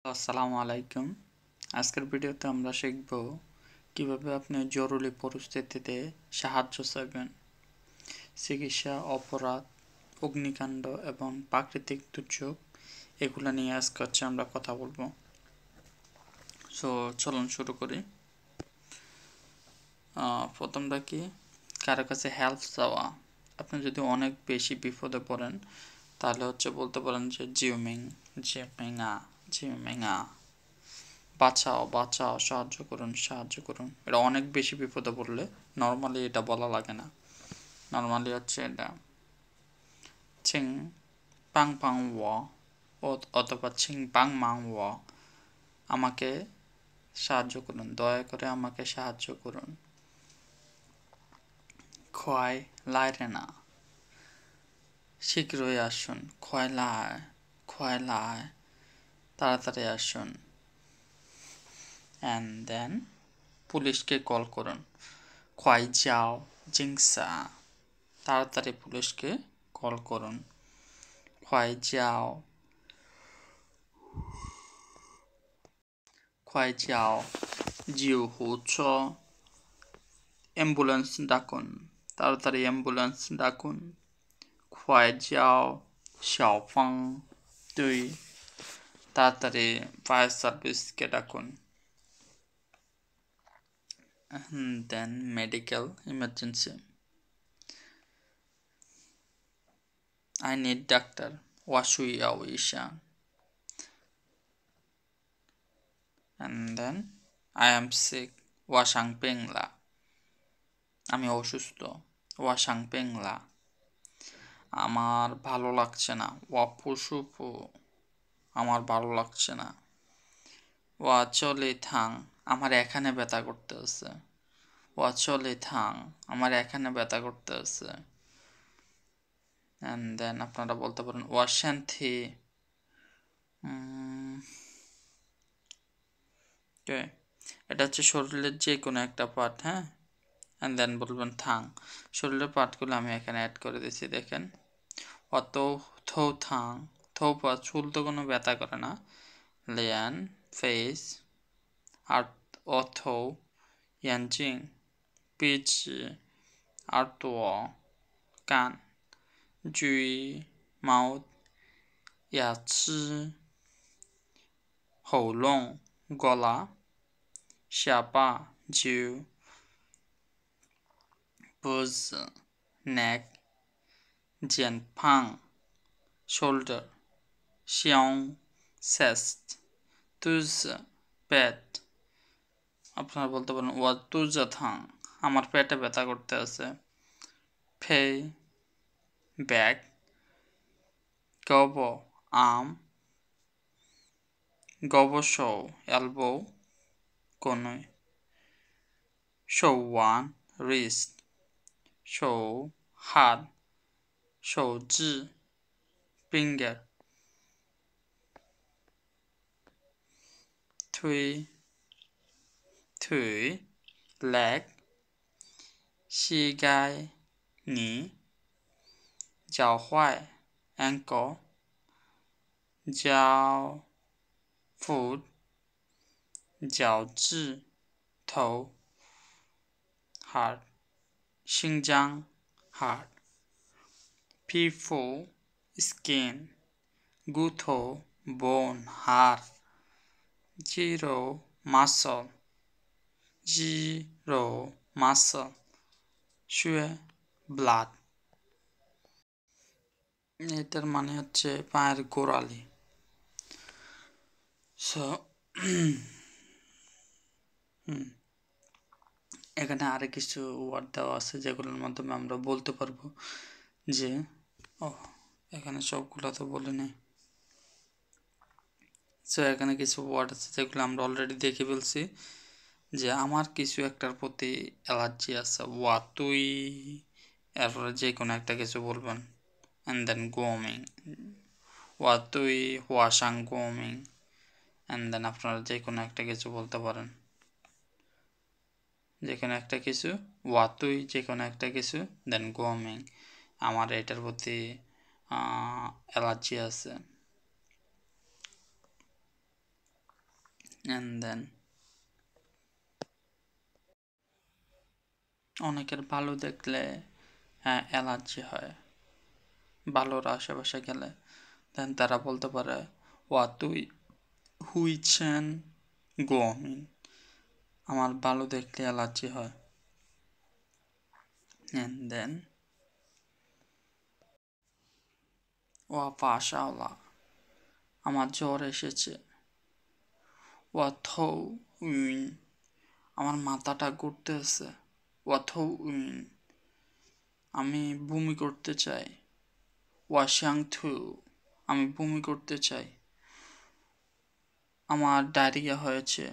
আসসালামু আলাইকুম। আজকের ভিডিওতে আমরা শিখব কিভাবে আপনি জরুরি পরিস্থিতিতে সাহায্য চাইবেন। চিকিৎসা, অপরাধ, অগ্নিকাণ্ড এবং প্রাকৃতিক দুর্যোগ এগুলো নিয়ে আজকে আমরা কথা বলবো। চলুন শুরু করি। প্রথমটা কি, কারো কাছে হেল্প চাওয়া। আপনি যদি অনেক বেশি বিপদে পড়েন তাহলে বলতে পারেন যে জিউমিং জিউমিংয়া জিউমিংয়া, বাঁচাও বাঁচাও, সাহায্য করুন সাহায্য করুন। এটা অনেক বেশি বিপদে পড়লে নর্মালি এটা বলা লাগে না। নর্মালি এটা চিং পাং পাং ওয়া অথবা চিং পাং মাং ওয়া, আমাকে সাহায্য করুন, দয়া করে আমাকে সাহায্য করুন। খোয়াই লাইরে না, শীঘ্রই আসুন। খোয়াই লাই, তাড়াতাড়ি আসুন। অ্যান্ড দেন পুলিশকে কল করুন। খোয়াই যাও জিংসা, তাড়াতাড়ি পুলিশকে কল করুন। খোয়াই যাও খোয়াই যাও জিউ হুচ, অ্যাম্বুলেন্স ডাকুন, তাড়াতাড়ি অ্যাম্বুলেন্স ডাকুন। খোয়াই যাও শাওফাং দুই, তাড়াতাড়ি ফায়ার সার্ভিসকে ডাকুন। Then medical emergency, I need doctor, 我需要医生。And then I am sick, 我生病了，আমি অসুস্থ। 我生病了，আমার ভালো লাগছে না। 我不舒服，আমার ভালো লাগছে না। 我这里疼，আমার এখানে ব্যথা করতেছে। 我这里疼，আমার এখানে ব্যথা করতেছে। And then আপনারা বলতে পারেন 我身体এটা শরীরের যে কোনো একটা পার্ট, হ্যাঁ। অ্যান্ড দেন বলবেন থাং, শরীরের পার্টগুলো আমি এখানে অ্যাড করে দিচ্ছি। দেখেন, অত থৌ থাং, থৌ পা চুল তো কোনো ব্যথা করে না। লিয়ান ফেস, আর অথৌ ইয়ানজিং পিচ, আর তো কান, জুই মাউথ, ইয়াচি হৌলং গলা, শাপা জিউ,脖子 neck, 肩膀 shoulder, 胸 chest, 肚子 পেট। আপনারা বলতে পারেন 我肚子疼, আমার পেটে ব্যথা করতে আছে। ফে ব্যাক, গব আর্ম, গবস এলবো কনুই, শৌওয়ান wrist, 手 hand, 手指 finger, 腿 leg, 膝盖 knee, 脚踝 ankle, 脚 foot, 脚趾 toe, heart, 心脏 heart, 皮肤 skin, 骨头 bone heart, 肌肉 muscle, 肌肉 muscle, 血 blood। এটার মানে পায়ের গোড়ালি। সো এখানে আরো কিছু ওয়ার্ড দেওয়া আছে যেগুলোর মাধ্যমে আমরা বলতে পারবো যে এখানে সবগুলো তো বলে নেই। সো এখানে কিছু ওয়ার্ড আছে যেগুলো আমরা অলরেডি দেখে ফেলছি, যে আমার কিছু একটার প্রতি অ্যালার্জি আছে। ওয়া তুই, এরপরে যে কোনো একটা কিছু বলবেন। অ্যান্ড দেন গোমিং, ওয়া তুই ওয়া সাং গোমিং। অ্যান্ড দেন আপনারা যে কোনো একটা কিছু বলতে পারেন, যে কোনো একটা কিছু, ওয়া তুই যে কোনো একটা কিছু, দেন গোমিং, আমার এটার প্রতি অ্যালার্জি আছে। and then অনেকের ভালো দেখলে অ্যালার্জি হয়, ভালোর আশেপাশে গেলে দেন তারা বলতে পারে ওয়া তুই হুইছেন গোমিন, আমার ভালো দেখলে অ্যালার্জি হয়। and then ওয়া পাশাওলা, আমার জ্বর এসেছে। ওয়া থৌ উইন, আমার মাথাটা ঘুরতেছে। ওয়া থৌ উইন, আমি বমি করতে চাই। ওয়া শ্যাং থু, আমি বমি করতে চাই। আমার ডায়রিয়া হয়েছে।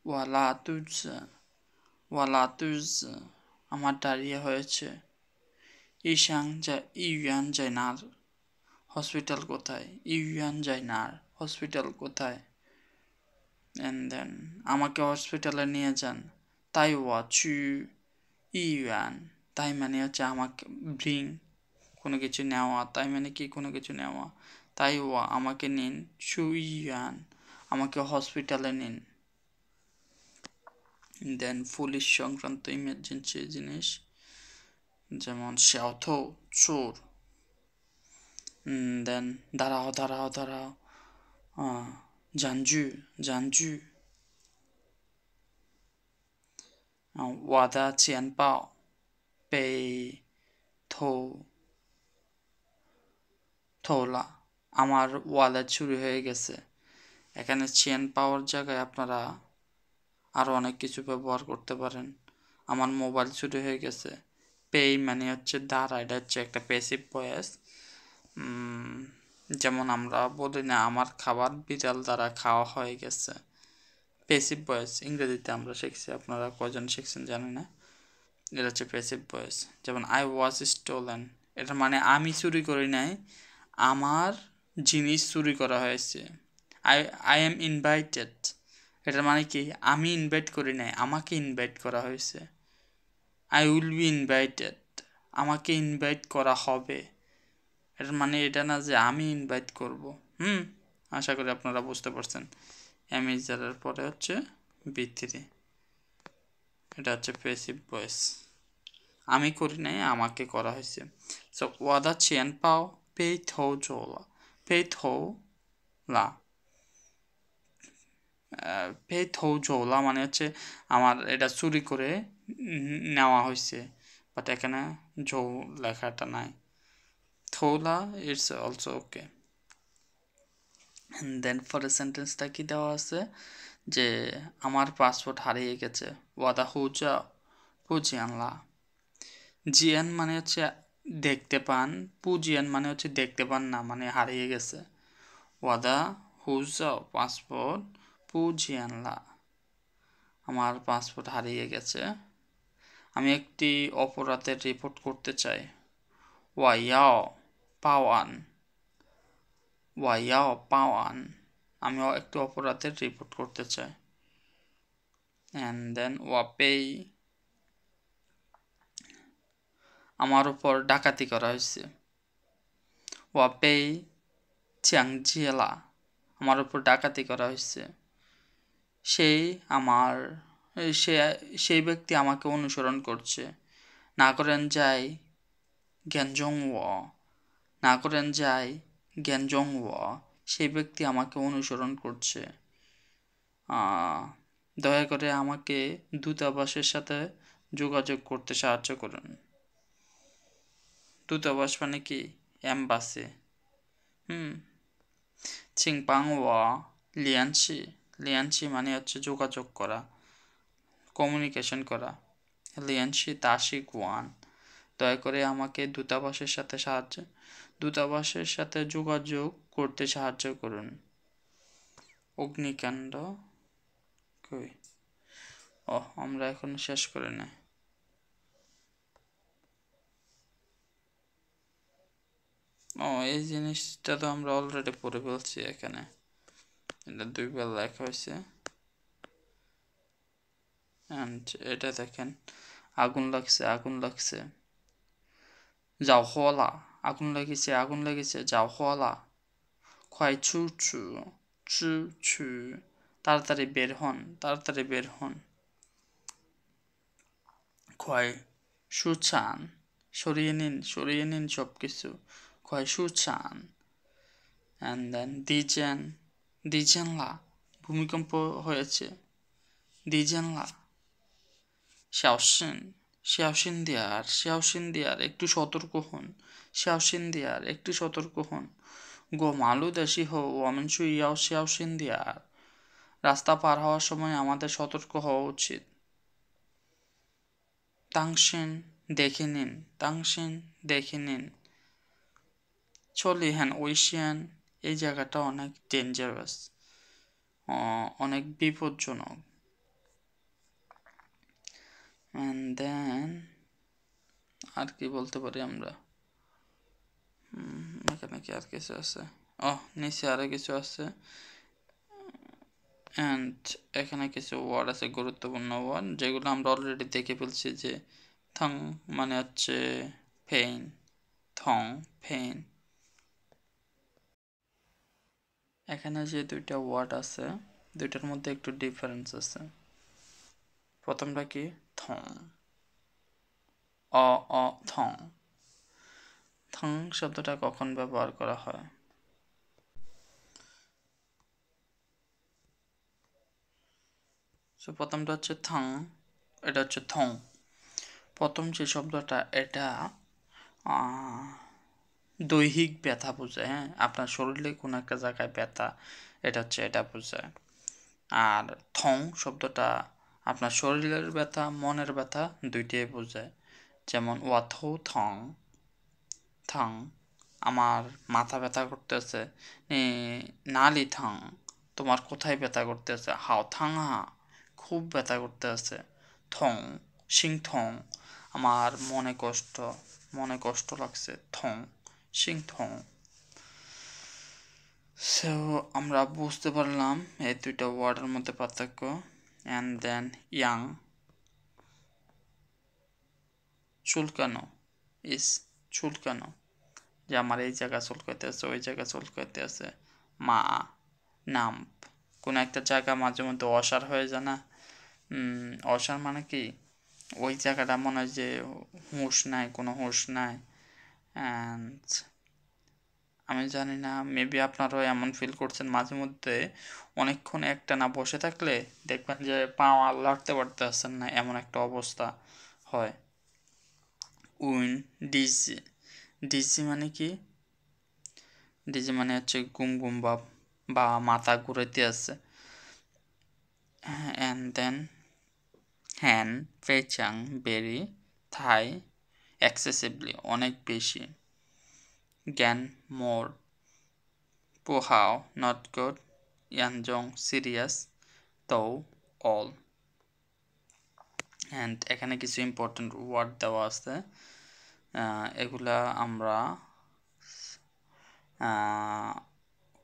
ওয়া লা তুজে, ওয়া লা তুজে, আমার ডায়রিয়া হয়েছে। ইউয়ান জাইনার, হসপিটাল কোথায়? ইউয়ান জাইনার, হসপিটাল কোথায়? and then আমাকে হসপিটালে নিয়ে যান। তাই ওয়া চু ইউয়ান, তাই মানে হচ্ছে আমাকে ব্রিং, কোনো কিছু নেওয়া, তাই মানে কি কোনো কিছু নেওয়া। তাই ওয়া আমাকে নিন, চু ইউয়ান, আমাকে হসপিটালে নিন। দেন পুলিশ সংক্রান্ত ইমার্জেন্সি জিনিস যেমন শ্যাওথো চোর, দেন দাঁড়াও দাঁড়াও দাঁড়াও, জানজু জানজু, ওয়াদা চিয়ান পাও পে থো থোলা, আমার ওয়ালেট চুরি হয়ে গেছে। এখানে চেন পাওয়ার জায়গায় আপনারা আরও অনেক কিছু ব্যবহার করতে পারেন। আমার মোবাইল চুরি হয়ে গেছে। পে মানে হচ্ছে দ্বারা, এটা হচ্ছে একটা প্যাসিভ ভয়েস। যেমন আমরা বলি না আমার খাবার বিড়াল দ্বারা খাওয়া হয়ে গেছে, প্যাসিভ ভয়েস ইংরেজিতে আমরা শিখছি, আপনারা কয়জন শিখছেন জানি না। এটা হচ্ছে প্যাসিভ ভয়েস। যেমন আই ওয়াজ স্টোলেন, এটা মানে আমি চুরি করি নাই, আমার জিনিস চুরি করা হয়েছে। আই এম ইনভাইটেড, এটার মানে কি আমি ইনভাইট করি নাই, আমাকে ইনভাইট করা হয়েছে। আই উইল বি ইনভাইটেড, আমাকে ইনভাইট করা হবে। এটার মানে এটা না যে আমি ইনভাইট করব। আশা করি আপনারা বুঝতে পারছেন। এমিজারের পরে হচ্ছে বি3, এটা হচ্ছে প্যাসিভ ভয়েস, আমি করি নাই, আমাকে করা হয়েছে। সো ওয়াদা চেন পাও পে থৌ জোলা, পে থৌ লা, পে থৌ জোলা মানে হচ্ছে আমার এটা চুরি করে নেওয়া হয়েছে, বাট এখানে জৌ লেখাটা নাই। থৌলা ইটস অলসো ওকে। দেন পরের সেন্টেন্সটা কি দেওয়া আছে যে আমার পাসপোর্ট হারিয়ে গেছে। ওয়াদা হুজা পুজিয়ানলা, জিয়ান মানে হচ্ছে দেখতে পান, পুজিয়ান মানে হচ্ছে দেখতে পান না, মানে হারিয়ে গেছে। ওয়াদা হুজা পাসপোর্ট পুজিয়ানলা, আমার পাসপোর্ট হারিয়ে গেছে। আমি একটি অপরাধের রিপোর্ট করতে চাই। ওয়াইয়াও পাওয়ান, ওয়াইয়াও পাওয়ান, আমি একটি অপরাধের রিপোর্ট করতে চাই। অ্যান্ড দেন ওয়াপেই, আমার উপর ডাকাতি করা হয়েছে। ওয়াপেই চ্যাংজিয়েলা, আমার উপর ডাকাতি করা হয়েছে। সেই আমার সে সেই ব্যক্তি আমাকে অনুসরণ করছে। না করেন যাই জ্ঞানজং ও, না করেন যাই জ্ঞানজং ও, সেই ব্যক্তি আমাকে অনুসরণ করছে। দয়া করে আমাকে দূতাবাসের সাথে যোগাযোগ করতে সাহায্য করুন। দূতাবাস মানে কি এম্বাসি। চিংপাং ওয়া লিয়ানসি, লিয়ানসি মানে হচ্ছে যোগাযোগ করা, কমিউনিকেশন করা। লিয়ানসি তাসি গুয়ান, দয়া করে আমাকে দূতাবাসের সাথে যোগাযোগ করতে সাহায্য করুন। অগ্নিকাণ্ড কই, আমরা এখন শেষ করে না। এই জিনিসটা তো আমরা অলরেডি পড়ে ফেলছি, এখানে এটা দুইবার লেখা হয়েছে। অ্যান্ড এটা দেখেন আগুন লাগছে, আগুন লাগছে, যাও হলা, আগুন লেগেছে, আগুন লেগেছে, যাও হলা, 快出去，支取， তাড়াতাড়ি বের হন, তাড়াতাড়ি বের হন। ক্ষয় সুচান, সরিয়ে নিন সব কিছু। ক্ষয় সুচান। অ্যান্ড দেন দিজেনলা, ভূমিকম্প হয়েছে। দিজেনলা শাওশিন দিয়ার একটু সতর্ক হন। শাওশিন দিয়ার একটু সতর্ক হন। গো মালু দেশি হো ওয়ামেনসু ইয়াও শাওশিন দিয়ার, রাস্তা পার হওয়ার সময় আমাদের সতর্ক হওয়া উচিত। তাংশিন দেখে নিন। চলি হ্যান ওইশিয়ান, এই জায়গাটা অনেক ডেঞ্জারাস, অনেক বিপজ্জনক। অ্যান্ড দেন আর কি বলতে পারি আমরা, এখানে কি আর কিছু আছে? নিচে আরো কিছু আছে। অ্যান্ড এখানে কিছু ওয়ার্ড আছে, গুরুত্বপূর্ণ ওয়ার্ড, যেগুলো আমরা অলরেডি দেখে ফেলছি। যে থং মানে হচ্ছে পেইন, থং পেইন। এখানে যে দুইটা ওয়ার্ড আছে, দুইটার মধ্যে একটু ডিফারেন্স আছে। প্রথমটা কি? থং, থং। থং শব্দটা কখন ব্যবহার করা হয়? প্রথমটা হচ্ছে থং, এটা হচ্ছে থং। প্রথম যে শব্দটা, এটা দৈহিক ব্যথা বোঝায়। হ্যাঁ, আপনার শরীরে কোনো একটা জায়গায় ব্যথা, এটা বোঝায়। আর থং শব্দটা আপনার শরীরের ব্যথা, মনের ব্যথা দুইটাই বোঝায়। যেমন ওয়াথৌ থং, থং আমার মাথা ব্যথা করতেছে। নালি থং তোমার কোথায় ব্যথা করতেছে। হাও থং হা খুব ব্যথা করতেছে। থং সিং থং আমার মনে কষ্ট লাগছে। থং সিং থং। সো আমরা বুঝতে পারলাম এই দুইটা ওয়ার্ডের মধ্যে পার্থক্য। অ্যান্ড দেন ইয়াং, চুলকানো, চুলকানো, যে আমার এই জায়গা চুলকাইতে আছে, ওই জায়গা চুলকাইতে আছে। মা নাম, কোনো একটা জায়গা মাঝে মধ্যে অসার হয়ে যায় না? অসার মানে কি, ওই জায়গাটা মনে হয় যে কোনো হুঁশ নাই। অ্যান্ড আমি জানি না, মেবি আপনারাও এমন ফিল করছেন মাঝে মধ্যে, অনেকক্ষণ একটানা বসে থাকলে দেখবেন যে পা আর লাড়তে পারতেছেন না, এমন একটা অবস্থা হয়। ডিজি, ডিজি মানে কি? ডিজি মানে হচ্ছে গুম গুম ভাব বা মাথা ঘুরাইতে আছে। অ্যান্ড দেন হ্যান ফেচাং বেরি, থাই এক্সেসিভলি অনেক বেশি। জ্ঞান মোর, পোহাও নট গুড, ইয়ানজং সিরিয়াস, তৌ অল। অ্যান্ড এখানে কিছু ইম্পর্টেন্ট ওয়ার্ড দেওয়া আছে, এগুলা আমরা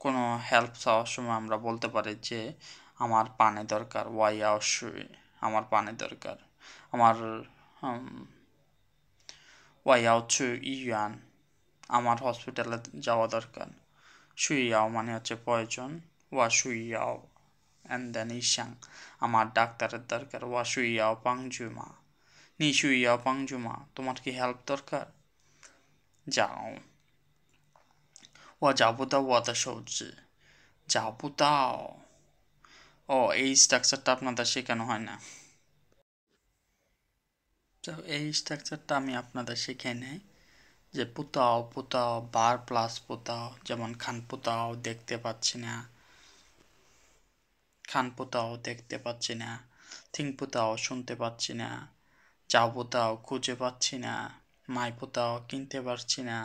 কোনো হেল্প চাওয়ার সময় আমরা বলতে পারি যে আমার পানি দরকার। ওয়াইয়াও শুই, আমার পানি দরকার। আমার ওয়াইয়াও ছু ইয়ান, আমার হসপিটালে যাওয়া দরকার। শুইয়াও মানে হচ্ছে প্রয়োজন। ওয়া শুইয়াও অ্যান্ড দেন ইশাং, আমার ডাক্তারের দরকার। ওয়া শুইয়াও পাংজুমা, নি শুইয়াও পাংজুমা, তোমার কি হেল্প দরকার? যাও। ওয়া যাবো দাও ওয়াদা সবজি, যাবো দাও। এই স্ট্রাকচারটা আপনাদের শেখানো হয় না। তো এই স্ট্রাকচারটা আমি আপনাদের শিখে নেই, যে পুতাও বার প্লাস পুতাও, যেমন খান পুতাও দেখতে পাচ্ছি না, খান পুতাও দেখতে পাচ্ছি না, থিং পুতাও শুনতে পাচ্ছি না, যাও পুতাও খুঁজে পাচ্ছি না, মাই পুতাও কিনতে পারছি না,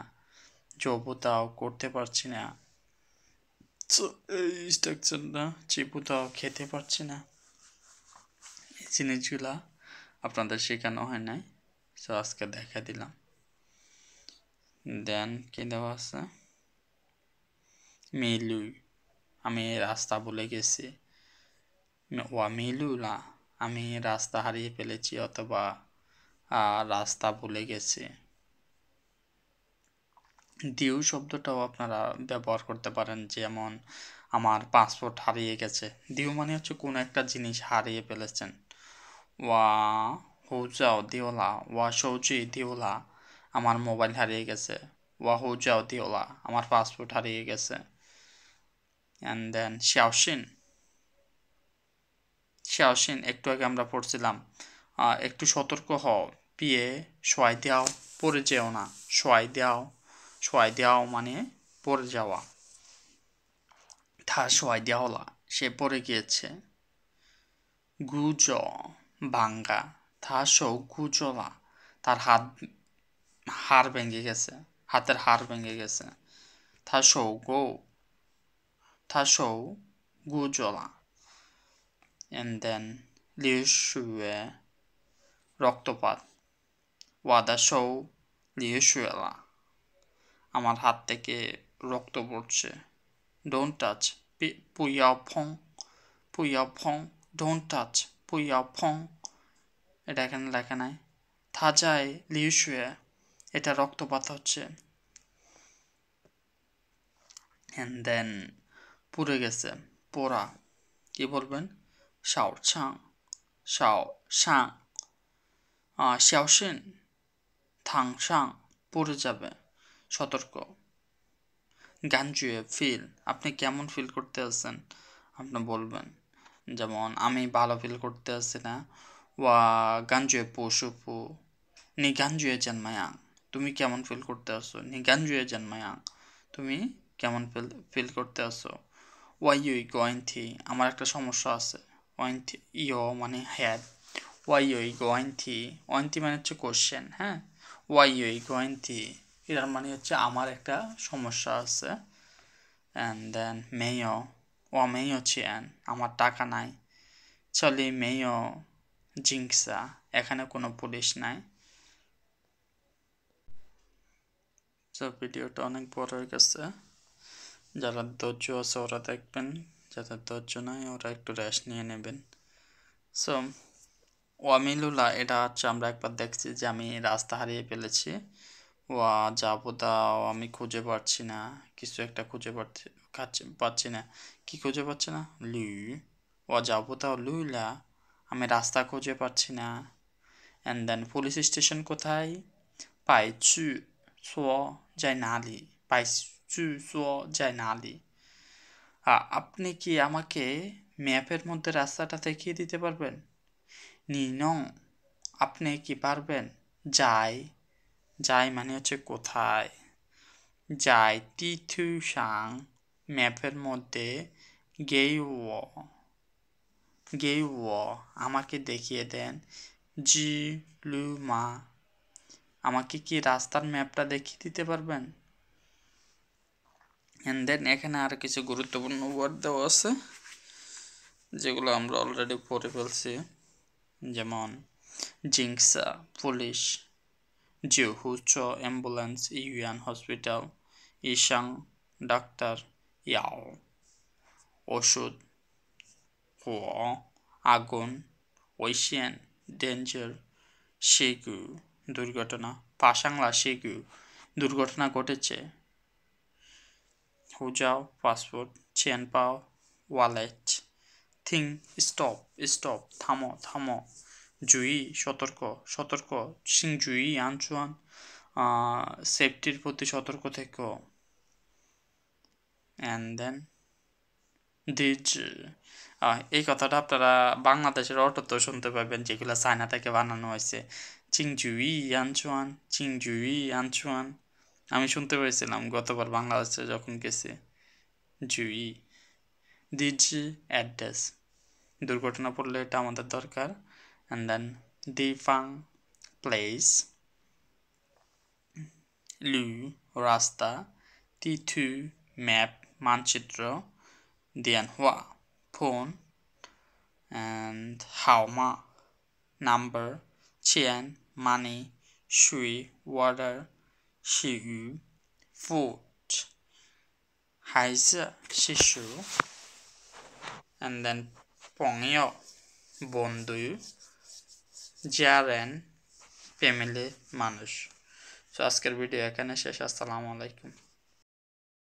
জো পুতাও করতে পারছি না। তো এই স্ট্রাকচারটা, চিপুতাও খেতে পারছি না, এই জিনিসগুলা আপনাদের শেখানো হয় নাই, সো আজকে দেখা দিলাম। দেন কি দেওয়া আছে? মেলুই, আমি রাস্তা ভুলে গেছি। ওয়া মেলুলা, আমি রাস্তা হারিয়ে ফেলেছি অথবা রাস্তা ভুলে গেছি। দিউ শব্দটাও আপনারা ব্যবহার করতে পারেন, যেমন আমার পাসপোর্ট হারিয়ে গেছে। দিও মানে হচ্ছে কোনো একটা জিনিস হারিয়ে ফেলেছেন। ওয়া হোজাও দিওলা, ওয়া সৌজি দিওলা, আমার মোবাইল হারিয়ে গেছে। ওয়া হোজাও দিওলা, আমার পাসপোর্ট হারিয়ে গেছে। অ্যান্ড দেন শাওশিন, শাওশিন একটু আগে আমরা পড়ছিলাম, একটু সতর্ক হও, পিয়ে সোয়াই দেও, পড়ে যেও না। সোয়াই দেও মানে পড়ে যাওয়া। থা সোয়াই দেওলা, সে পড়ে গিয়েছে। গুজ ভাঙ্গা, থা সৌ গুজলা, তার হাড় ভেঙে গেছে, হাতের হাড় ভেঙে গেছে। থা সৌ গুজলা। And then 流血 রক্তপাত। ওয়াদা সৌ 流血了 আমার হাত থেকে রক্ত পড়ছে। Don't touch 不要碰不要碰 Don't touch 不要碰এটা এখানে লেখা নাই। থাজায় 流血 এটা রক্তপাত হচ্ছে। And then পুড়ে গেছে, পোড়া। কি বলবেন? 烧烫烧上শাওশিন থাংসাং পড়ে যাবে, সতর্ক। গানজুয়ে ফিল, আপনি কেমন ফিল করতে আছেন আপনি বলবেন। যেমন আমি ভালো ফিল করতে আছি না। ওয়া গানজুয়ে পশুপু নি গানজুয়ে জানমায়াং, তুমি কেমন ফিল করতে আছো? নি গানজুয়ে জানমায়াং, তুমি কেমন ফিল করতে আছো? ওয়াই ইউই গোয়েন্থি, আমার একটা সমস্যা আছে। ওয়াইন্থি ইয়ো মানে হেড। ওয়াই ইউই গোয়েন্থি, ওয়াইন্থি মানে হচ্ছে কোশ্চেন, হ্যাঁ। ওয়াই ইউই গোয়েন্থি এটার মানে হচ্ছে আমার একটা সমস্যা আছে। অ্যান্ড দেন মেয়ো, ও মেয়ো চিয়ান, আমার টাকা নাই। চলি মেয়ো জিংসা, এখানে কোনো পুলিশ নাই। তো ভিডিওটা অনেক বড় হয়ে গেছে, যারা ধৈর্য আছে ওরা দেখবেন, যাদের ধৈর্য নাই ওরা একটু রেস্ট নিয়ে নেবেন। সো ওয়ামিলুলা এটা হচ্ছে আমরা একবার দেখছি যে আমি রাস্তা হারিয়ে ফেলেছি। ওয়া যাবো দাও, আমি খুঁজে পাচ্ছি না, কিছু একটা খুঁজে পাচ্ছি না। কি খুঁজে পাচ্ছি না? লু। ওয়া যাবো দাও লুইলা, আমি রাস্তা খুঁজে পাচ্ছি না। অ্যান্ড দেন পুলিশ স্টেশন কোথায়? পাই চু সো যাই নালি, পাই চু সো যাই নালি। আপনি কি আমাকে ম্যাপের মধ্যে রাস্তাটা দেখিয়ে দিতে পারবেন? নিনং, আপনি কি পারবেন? যাই, যাই মানে হচ্ছে কোথায়। যাই টিথু সাং, ম্যাপের মধ্যে। গেইও গেইও, আমাকে দেখিয়ে দেন। জি লু মা, আমাকে কি রাস্তার ম্যাপটা দেখিয়ে দিতে পারবেন? অ্যান্ড দেন এখানে আর কিছু গুরুত্বপূর্ণ ওয়ার্ড দেওয়া আছে যেগুলো আমরা অলরেডি পড়ে ফেলছি। যেমন জিংসা পুলিশ, জিহুচো অ্যাম্বুলেন্স, ইউয়ান হসপিটাল, ইশাং ডাক্তার, ইয়াও ওষুধ, হো আগুন, ওইশিয়ান ডেঞ্জার, শিগু দুর্ঘটনা, পাশাংলা শিগু দুর্ঘটনা ঘটেছে, হুজাও পাসপোর্ট, চেনপাও ওয়ালেট, থিং স্টপ স্টপ থামো থামো, জুই সতর্ক সতর্ক, সিং জুই আনচুয়ান সেফটির প্রতি সতর্ক থেকো। অ্যান্ড দেন দিজ, এই কথাটা আপনারা বাংলাদেশের অটোতেও শুনতে পাবেন, যেগুলো চায়না থেকে বানানো হয়েছে। চিংজুই আনচুয়ান, চিংজুই আনচুয়ান, আমি শুনতে পেয়েছিলাম গতবার বাংলাদেশে যখন গেছি। জুই দিজ অ্যাড্রেস, দুর্ঘটনা পড়লে এটা আমাদের দরকার। অ্যান্ড দেন দিফাং প্লেস, লু রাস্তা, তিথু ম্যাপ মানচিত্র, দিয়ানহুয়া ফোন, অ্যান্ড হাওমা নাম্বার, চেন মানি, সুই ওয়াটার, শিগু ফুড হাইজা শিশু, অ্যান্ড দেন পংয় বন্ধু, জিয়ারেন ফ্যামিলি মানুষ। তো আজকের ভিডিও এখানে শেষ। আসসালামু আলাইকুম।